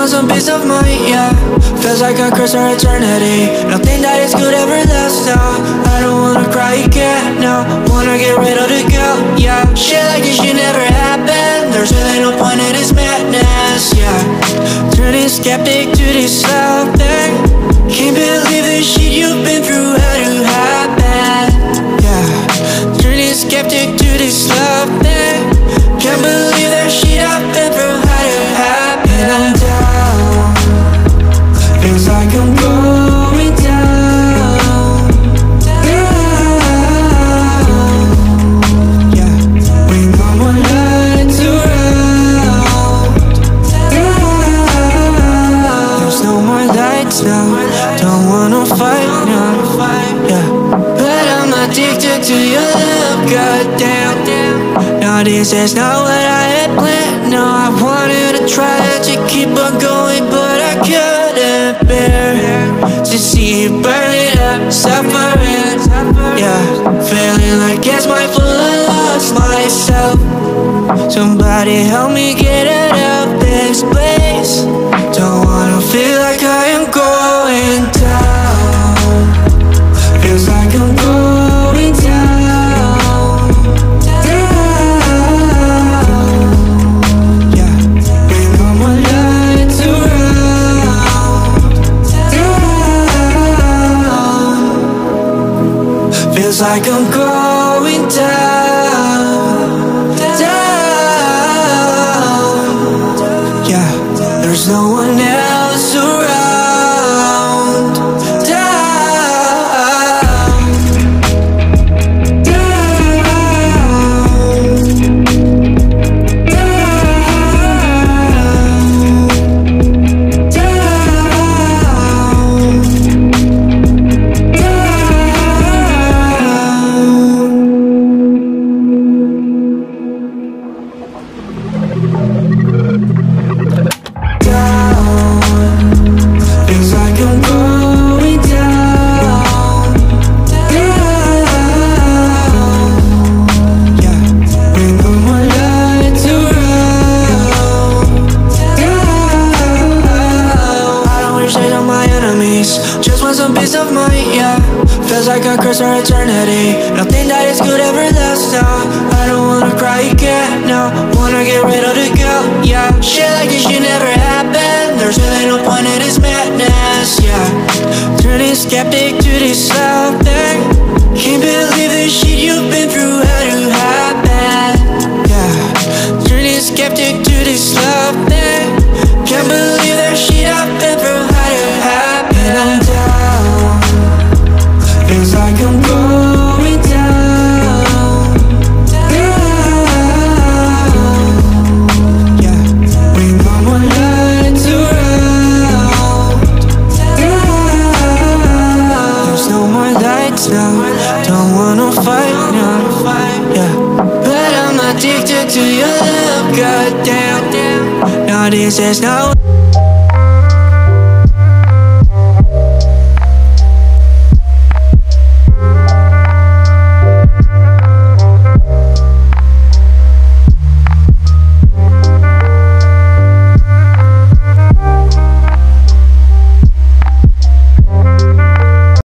want some peace of mind, yeah. Feels like a curse or eternity. Nothing that is good ever lasts now. I don't wanna cry again, no. Wanna get rid of the guilt, yeah. Shit like this should never happen. There's really no point in this madness, yeah. Turning skeptic to this love thing. Can't believe the shit you've been through had to happen, yeah. Turning skeptic to this love thing. Can't believe that shit I've been through had to happen. And I'm down. Feels like I'm going down, down, yeah. When no more lights around, down. There's no more lights now. Don't wanna fight now, yeah. But I'm addicted to your love, goddamn. No, this is not what I had planned. No, I wanted to try to keep on going, but I couldn't bear to see you burn it up, suffering, yeah. Feeling like it's my fault, I lost myself. Somebody help me get out of this place. Don't wanna feel like I am going down. Feels like I'm going down, down, yeah. With no more lights around, down. Feels like I'm going down, down, yeah. There's no one else around, down, feels like I'm going down, down, yeah. With no more lights around, down. I don't wish they on my enemies. Just want some peace of mind, yeah. Feels like a curse or eternity. Nothing that is good ever lasts now. I don't wanna cry again, no. Wanna get rid of the guilt, yeah. Shit like this should never happen. There's really no point in this madness, yeah. Turning skeptic to this love thing. Can't believe the shit you've been through had to happen, yeah. Turning skeptic to this love thing. Can't believe that shit I've been through had to happen. And I'm down. Feels like I'm going down, down, yeah. With no more lights around, down. There's no more lights now. Don't wanna fight now, yeah. But I'm addicted to your love, goddamn. Now this is not